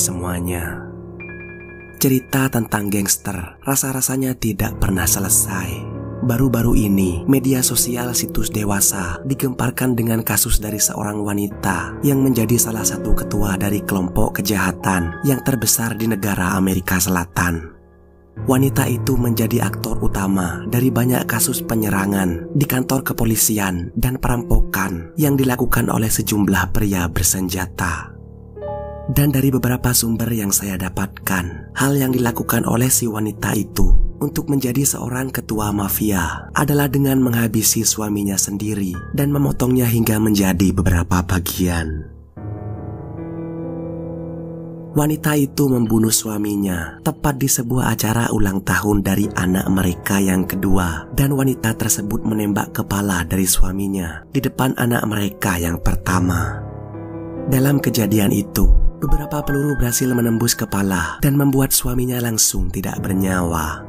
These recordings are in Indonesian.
semuanya. Cerita tentang gangster rasa-rasanya tidak pernah selesai. Baru-baru ini, media sosial situs dewasa digemparkan dengan kasus dari seorang wanita yang menjadi salah satu ketua dari kelompok kejahatan yang terbesar di negara Amerika Selatan. Wanita itu menjadi aktor utama dari banyak kasus penyerangan di kantor kepolisian dan perampokan yang dilakukan oleh sejumlah pria bersenjata. Dan dari beberapa sumber yang saya dapatkan, hal yang dilakukan oleh si wanita itu untuk menjadi seorang ketua mafia adalah dengan menghabisi suaminya sendiri dan memotongnya hingga menjadi beberapa bagian. Wanita itu membunuh suaminya tepat di sebuah acara ulang tahun dari anak mereka yang kedua, dan wanita tersebut menembak kepala dari suaminya di depan anak mereka yang pertama. Dalam kejadian itu, beberapa peluru berhasil menembus kepala dan membuat suaminya langsung tidak bernyawa.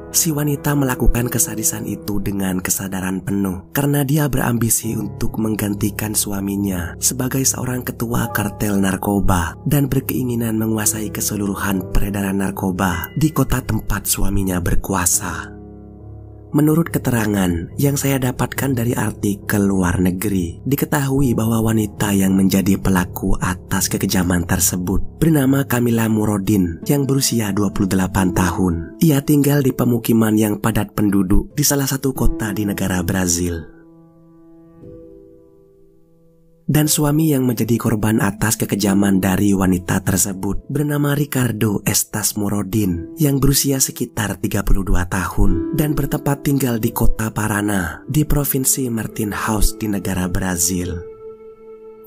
Si wanita melakukan kesadisan itu dengan kesadaran penuh karena dia berambisi untuk menggantikan suaminya sebagai seorang ketua kartel narkoba dan berkeinginan menguasai keseluruhan peredaran narkoba di kota tempat suaminya berkuasa. Menurut keterangan yang saya dapatkan dari artikel luar negeri, diketahui bahwa wanita yang menjadi pelaku atas kekejaman tersebut bernama Camila Murodin yang berusia 28 tahun. Ia tinggal di pemukiman yang padat penduduk di salah satu kota di negara Brazil. Dan suami yang menjadi korban atas kekejaman dari wanita tersebut bernama Ricardo Estas Murodin yang berusia sekitar 32 tahun dan bertempat tinggal di kota Paraná di provinsi Maranhão di negara Brazil.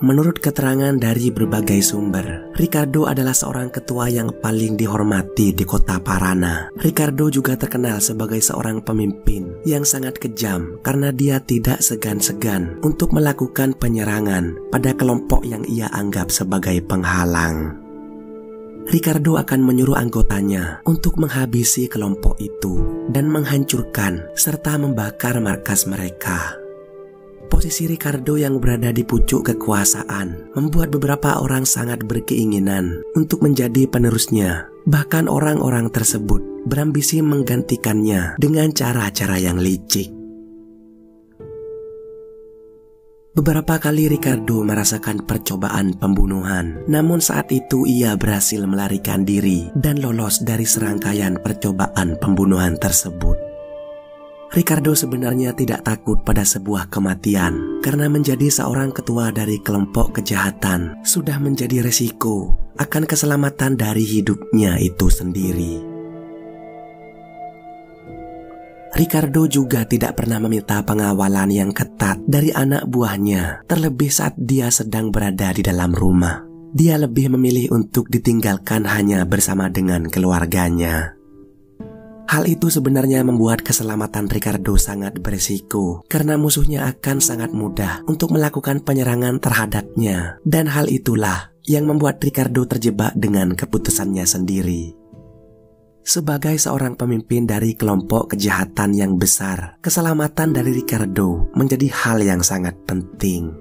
Menurut keterangan dari berbagai sumber, Ricardo adalah seorang ketua yang paling dihormati di kota Paraná. Ricardo juga terkenal sebagai seorang pemimpin yang sangat kejam karena dia tidak segan-segan untuk melakukan penyerangan pada kelompok yang ia anggap sebagai penghalang. Ricardo akan menyuruh anggotanya untuk menghabisi kelompok itu dan menghancurkan serta membakar markas mereka. Posisi Ricardo yang berada di pucuk kekuasaan membuat beberapa orang sangat berkeinginan untuk menjadi penerusnya. Bahkan orang-orang tersebut berambisi menggantikannya dengan cara-cara yang licik. Beberapa kali Ricardo merasakan percobaan pembunuhan, namun saat itu ia berhasil melarikan diri dan lolos dari serangkaian percobaan pembunuhan tersebut. Ricardo sebenarnya tidak takut pada sebuah kematian karena menjadi seorang ketua dari kelompok kejahatan sudah menjadi resiko akan keselamatan dari hidupnya itu sendiri. Ricardo juga tidak pernah meminta pengawalan yang ketat dari anak buahnya, terlebih saat dia sedang berada di dalam rumah. Dia lebih memilih untuk ditinggalkan hanya bersama dengan keluarganya. Hal itu sebenarnya membuat keselamatan Ricardo sangat berisiko karena musuhnya akan sangat mudah untuk melakukan penyerangan terhadapnya, dan hal itulah yang membuat Ricardo terjebak dengan keputusannya sendiri. Sebagai seorang pemimpin dari kelompok kejahatan yang besar, keselamatan dari Ricardo menjadi hal yang sangat penting.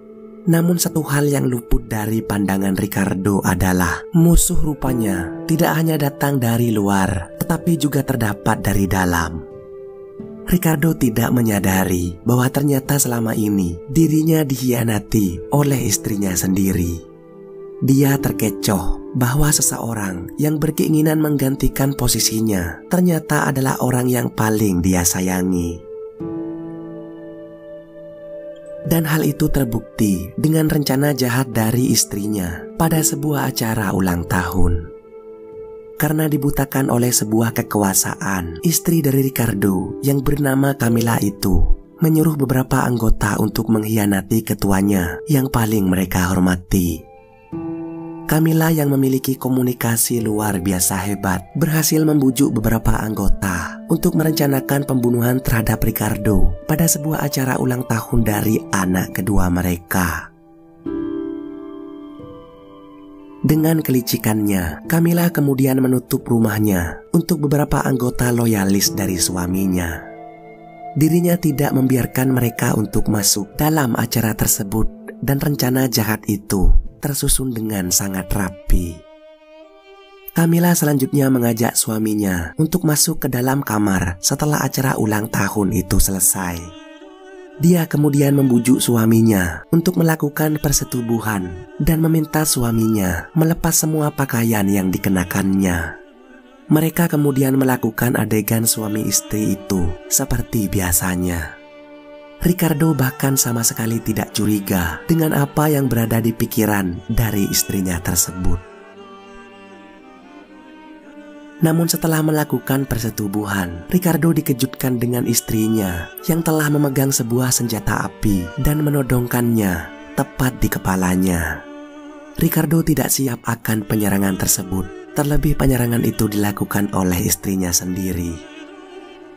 Namun satu hal yang luput dari pandangan Ricardo adalah musuh rupanya tidak hanya datang dari luar, tetapi juga terdapat dari dalam. Ricardo tidak menyadari bahwa ternyata selama ini dirinya dikhianati oleh istrinya sendiri. Dia terkecoh bahwa seseorang yang berkeinginan menggantikan posisinya ternyata adalah orang yang paling dia sayangi. Dan hal itu terbukti dengan rencana jahat dari istrinya pada sebuah acara ulang tahun. Karena dibutakan oleh sebuah kekuasaan, istri dari Ricardo yang bernama Camila itu menyuruh beberapa anggota untuk mengkhianati ketuanya yang paling mereka hormati. Camila yang memiliki komunikasi luar biasa hebat berhasil membujuk beberapa anggota untuk merencanakan pembunuhan terhadap Ricardo pada sebuah acara ulang tahun dari anak kedua mereka. Dengan kelicikannya, Camila kemudian menutup rumahnya untuk beberapa anggota loyalis dari suaminya. Dirinya tidak membiarkan mereka untuk masuk dalam acara tersebut, dan rencana jahat itu tersusun dengan sangat rapi. Camilla selanjutnya mengajak suaminya untuk masuk ke dalam kamar setelah acara ulang tahun itu selesai. Dia kemudian membujuk suaminya untuk melakukan persetubuhan dan meminta suaminya melepas semua pakaian yang dikenakannya. Mereka kemudian melakukan adegan suami istri itu seperti biasanya. Ricardo bahkan sama sekali tidak curiga dengan apa yang berada di pikiran dari istrinya tersebut. Namun setelah melakukan persetubuhan, Ricardo dikejutkan dengan istrinya yang telah memegang sebuah senjata api dan menodongkannya tepat di kepalanya. Ricardo tidak siap akan penyerangan tersebut, terlebih penyerangan itu dilakukan oleh istrinya sendiri.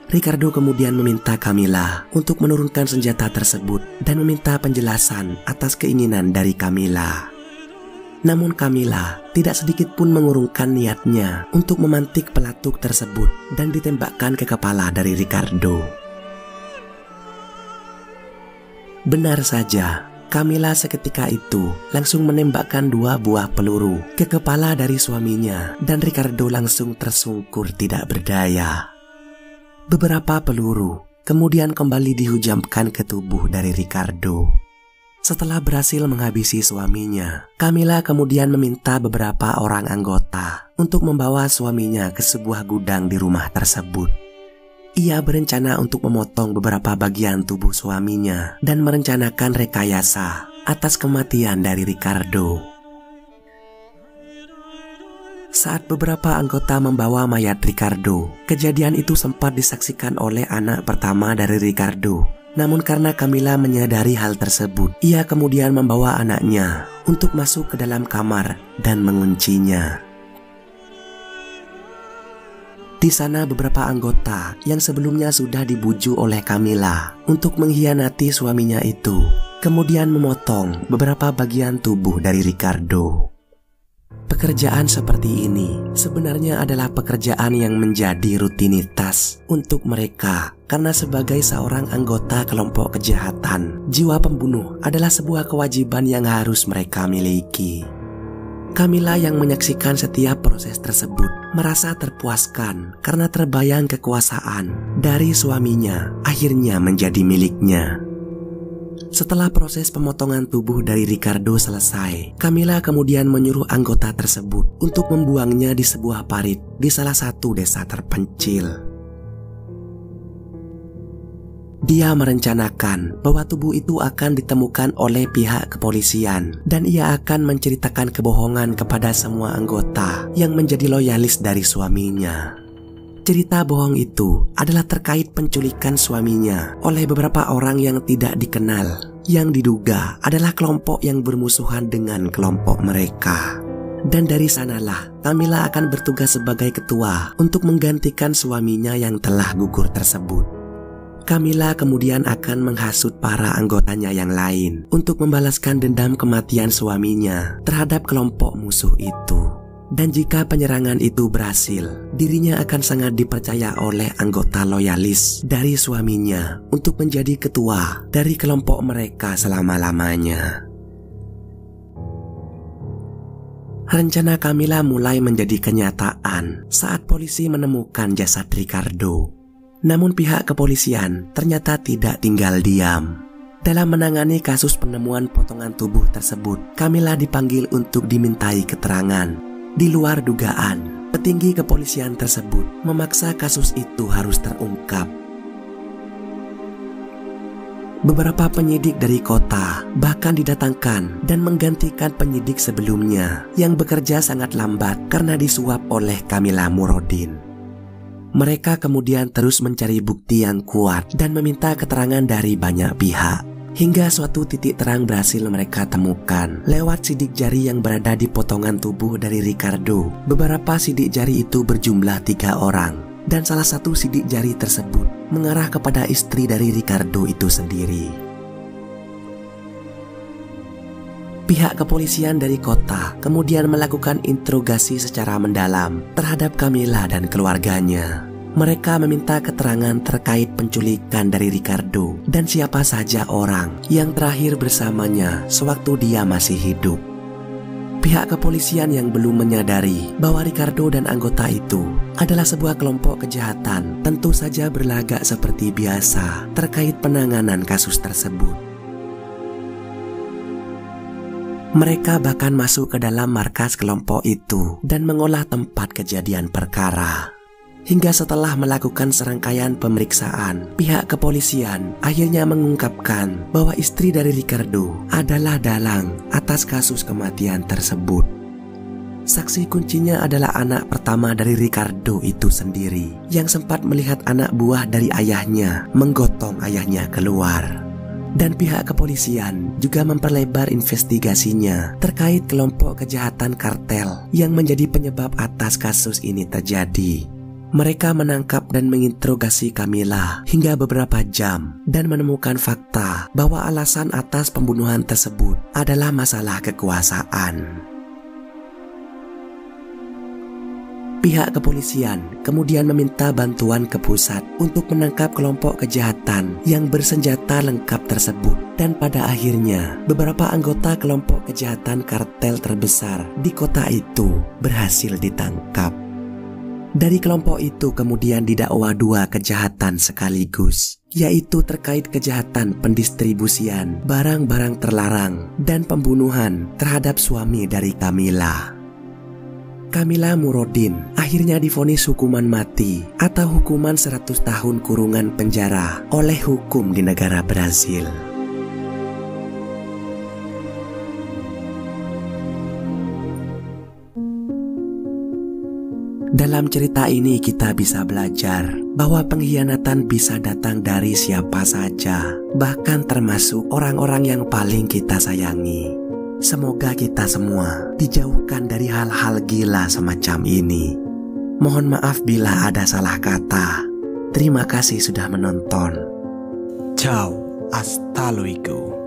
Ricardo kemudian meminta Camilla untuk menurunkan senjata tersebut dan meminta penjelasan atas keinginan dari Camilla. Namun Camilla tidak sedikit pun mengurungkan niatnya untuk memantik pelatuk tersebut dan ditembakkan ke kepala dari Ricardo. Benar saja, Camilla seketika itu langsung menembakkan 2 buah peluru ke kepala dari suaminya dan Ricardo langsung tersungkur tidak berdaya. Beberapa peluru kemudian kembali dihujamkan ke tubuh dari Ricardo. Setelah berhasil menghabisi suaminya, Camilla kemudian meminta beberapa orang anggota untuk membawa suaminya ke sebuah gudang di rumah tersebut. Ia berencana untuk memotong beberapa bagian tubuh suaminya dan merencanakan rekayasa atas kematian dari Ricardo. Saat beberapa anggota membawa mayat Ricardo, kejadian itu sempat disaksikan oleh anak pertama dari Ricardo. Namun karena Camilla menyadari hal tersebut, ia kemudian membawa anaknya untuk masuk ke dalam kamar dan menguncinya. Di sana beberapa anggota yang sebelumnya sudah dibujuk oleh Camilla untuk mengkhianati suaminya itu, kemudian memotong beberapa bagian tubuh dari Ricardo. Pekerjaan seperti ini sebenarnya adalah pekerjaan yang menjadi rutinitas untuk mereka karena sebagai seorang anggota kelompok kejahatan, jiwa pembunuh adalah sebuah kewajiban yang harus mereka miliki. Camilla yang menyaksikan setiap proses tersebut merasa terpuaskan karena terbayang kekuasaan dari suaminya akhirnya menjadi miliknya. Setelah proses pemotongan tubuh dari Ricardo selesai, Camilla kemudian menyuruh anggota tersebut untuk membuangnya di sebuah parit di salah satu desa terpencil. Dia merencanakan bahwa tubuh itu akan ditemukan oleh pihak kepolisian dan ia akan menceritakan kebohongan kepada semua anggota yang menjadi loyalis dari suaminya. Cerita bohong itu adalah terkait penculikan suaminya oleh beberapa orang yang tidak dikenal, yang diduga adalah kelompok yang bermusuhan dengan kelompok mereka. Dan dari sanalah Camilla akan bertugas sebagai ketua untuk menggantikan suaminya yang telah gugur tersebut. Camilla kemudian akan menghasut para anggotanya yang lain untuk membalaskan dendam kematian suaminya terhadap kelompok musuh itu. Dan jika penyerangan itu berhasil, dirinya akan sangat dipercaya oleh anggota loyalis dari suaminya untuk menjadi ketua dari kelompok mereka selama-lamanya. Rencana Camilla mulai menjadi kenyataan saat polisi menemukan jasad Ricardo. Namun pihak kepolisian ternyata tidak tinggal diam. Dalam menangani kasus penemuan potongan tubuh tersebut, Camilla dipanggil untuk dimintai keterangan. Di luar dugaan, petinggi kepolisian tersebut memaksa kasus itu harus terungkap. Beberapa penyidik dari kota bahkan didatangkan dan menggantikan penyidik sebelumnya yang bekerja sangat lambat karena disuap oleh Camilla Murrodin. Mereka kemudian terus mencari bukti yang kuat dan meminta keterangan dari banyak pihak. Hingga suatu titik terang berhasil mereka temukan lewat sidik jari yang berada di potongan tubuh dari Ricardo. Beberapa sidik jari itu berjumlah 3 orang, dan salah satu sidik jari tersebut mengarah kepada istri dari Ricardo itu sendiri. Pihak kepolisian dari kota kemudian melakukan interogasi secara mendalam terhadap Camilla dan keluarganya. Mereka meminta keterangan terkait penculikan dari Ricardo dan siapa saja orang yang terakhir bersamanya sewaktu dia masih hidup. Pihak kepolisian yang belum menyadari bahwa Ricardo dan anggota itu adalah sebuah kelompok kejahatan tentu saja berlagak seperti biasa terkait penanganan kasus tersebut. Mereka bahkan masuk ke dalam markas kelompok itu dan mengolah tempat kejadian perkara. Hingga setelah melakukan serangkaian pemeriksaan, pihak kepolisian akhirnya mengungkapkan bahwa istri dari Ricardo adalah dalang atas kasus kematian tersebut. Saksi kuncinya adalah anak pertama dari Ricardo itu sendiri, yang sempat melihat anak buah dari ayahnya menggotong ayahnya keluar. Dan pihak kepolisian juga memperlebar investigasinya terkait kelompok kejahatan kartel yang menjadi penyebab atas kasus ini terjadi. Mereka menangkap dan menginterogasi Camila hingga beberapa jam dan menemukan fakta bahwa alasan atas pembunuhan tersebut adalah masalah kekuasaan. Pihak kepolisian kemudian meminta bantuan ke pusat untuk menangkap kelompok kejahatan yang bersenjata lengkap tersebut, dan pada akhirnya beberapa anggota kelompok kejahatan kartel terbesar di kota itu berhasil ditangkap. Dari kelompok itu kemudian didakwa 2 kejahatan sekaligus, yaitu terkait kejahatan pendistribusian barang-barang terlarang dan pembunuhan terhadap suami dari Camila. Camila Murodin akhirnya divonis hukuman mati atau hukuman 100 tahun kurungan penjara oleh hukum di negara Brazil. Dalam cerita ini kita bisa belajar bahwa pengkhianatan bisa datang dari siapa saja, bahkan termasuk orang-orang yang paling kita sayangi. Semoga kita semua dijauhkan dari hal-hal gila semacam ini. Mohon maaf bila ada salah kata. Terima kasih sudah menonton. Ciao, hasta luego.